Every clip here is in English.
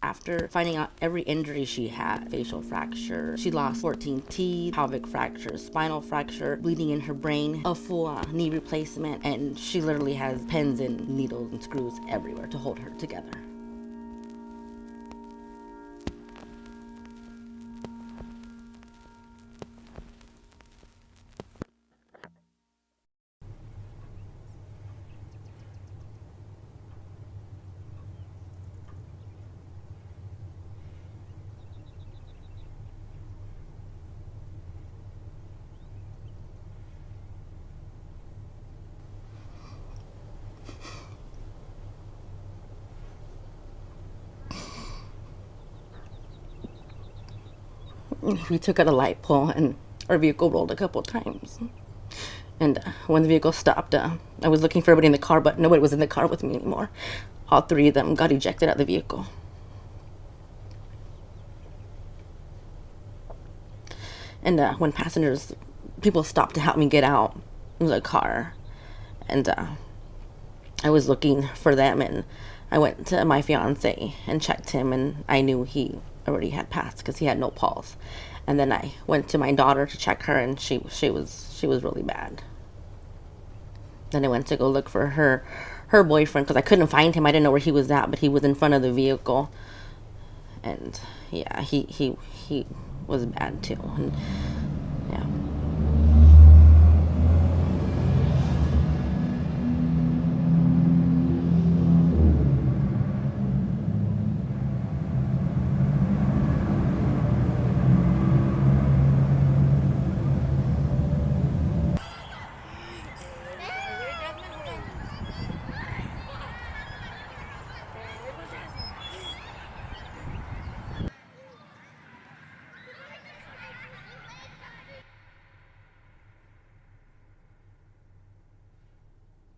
After finding out every injury she had, facial fracture, she lost 14 teeth, pelvic fracture, spinal fracture, bleeding in her brain, a full knee replacement, and she literally has pins and needles and screws everywhere to hold her together. We took out a light pole and our vehicle rolled a couple times. And when the vehicle stopped, I was looking for everybody in the car, but nobody was in the car with me anymore. All three of them got ejected out of the vehicle. And when people stopped to help me get out of the car, and I was looking for them, and I went to my fiancé and checked him, and I knew he already had passed because he had no pulse. And then I went to my daughter to check her, and she was really bad. Then I went to go look for her boyfriend because I couldn't find him. I didn't know where he was at, but he was in front of the vehicle, and yeah, he was bad too. And yeah.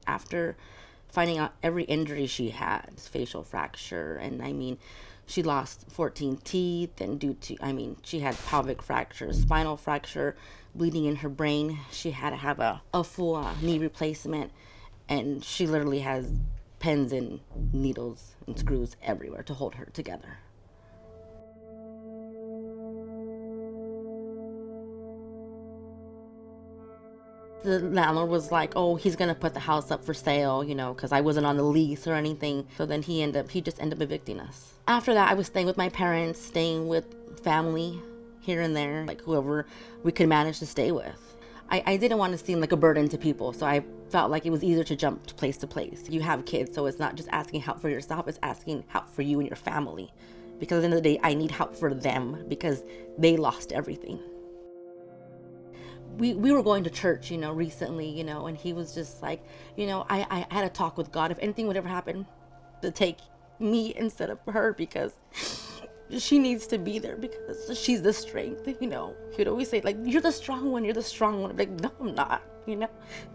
After finding out every injury she had, facial fracture, and she lost 14 teeth, and she had pelvic fracture, spinal fracture, bleeding in her brain. She had to have a full knee replacement, and she literally has pins and needles and screws everywhere to hold her together. The landlord was like, oh, he's gonna put the house up for sale, because I wasn't on the lease or anything. So then he just ended up evicting us. After that, I was staying with my parents, staying with family here and there, like whoever we could manage to stay with. I didn't want to seem like a burden to people, so I felt like it was easier to jump to place. You have kids, so it's not just asking help for yourself, it's asking help for you and your family. Because at the end of the day, I need help for them because they lost everything. We were going to church, recently, and he was just like, I had a talk with God. If anything would ever happen, to take me instead of her, because she needs to be there because she's the strength, He'd always say, like, you're the strong one, you're the strong one. I'm like, no, I'm not,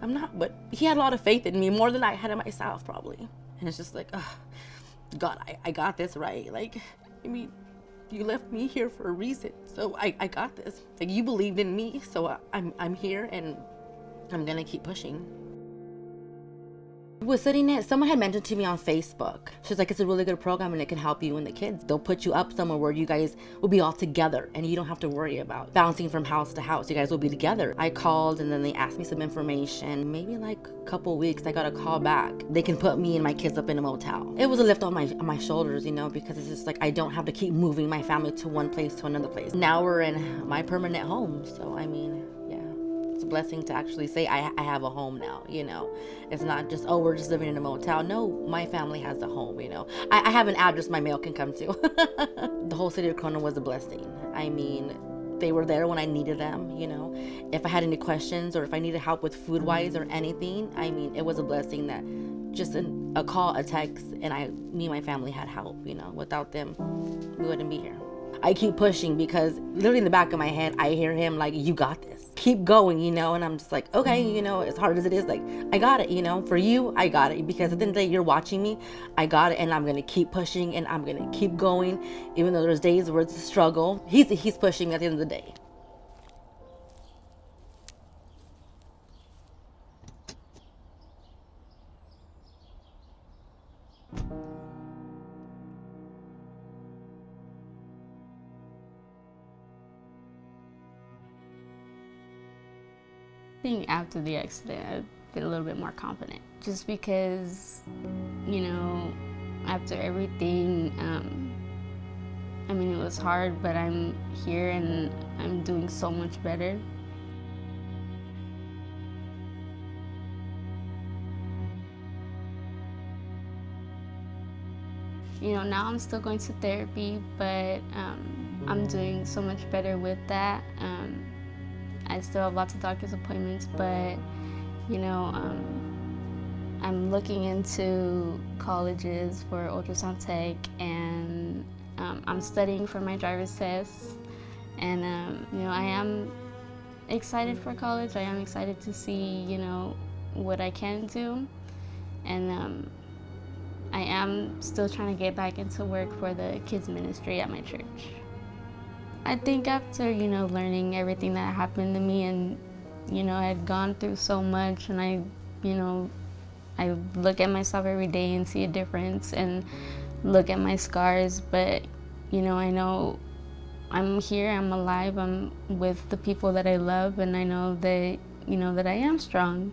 I'm not. But he had a lot of faith in me, more than I had in myself, probably. And it's just like, oh, God, I got this, right? Like, you left me here for a reason, so I got this. Like, you believed in me, so I'm here, and I'm gonna keep pushing. Was sitting there, someone had mentioned to me on Facebook. She's like, it's a really good program and it can help you and the kids. They'll put you up somewhere where you guys will be all together and you don't have to worry about bouncing from house to house. You guys will be together. I called and then they asked me some information. Maybe like a couple weeks, I got a call back. They can put me and my kids up in a motel. It was a lift on my shoulders, because it's just like I don't have to keep moving my family to one place to another place. Now we're in my permanent home, so yeah. It's a blessing to actually say I have a home now, It's not just, oh, we're just living in a motel. No, my family has a home, I have an address my mail can come to. The whole city of Corona was a blessing. They were there when I needed them, If I had any questions or if I needed help with food-wise or anything, it was a blessing that just a call, a text, and me and my family had help, Without them, we wouldn't be here. I keep pushing because literally in the back of my head, I hear him like, you got this. Keep going, and I'm just like, okay, as hard as it is, like, I got it, for you, I got it. Because at the end of the day, you're watching me, I got it, and I'm going to keep pushing, and I'm going to keep going, even though there's days where it's a struggle. He's pushing me at the end of the day. I think after the accident, I've been a little bit more confident. Just because, you know, after everything, I mean, it was hard, but I'm here and I'm doing so much better. You know, now I'm still going to therapy, but I'm doing so much better with that. I still have lots of doctor's appointments, but, you know, I'm looking into colleges for ultrasound tech, and I'm studying for my driver's test. And, you know, I am excited for college. I am excited to see, you know, what I can do. And I am still trying to get back into work for the kids ministry at my church. I think after, you know, learning everything that happened to me, and, you know, I had gone through so much, and you know, I look at myself every day and see a difference and look at my scars, but, you know I'm here, I'm alive, I'm with the people that I love, and I know that, you know, that I am strong.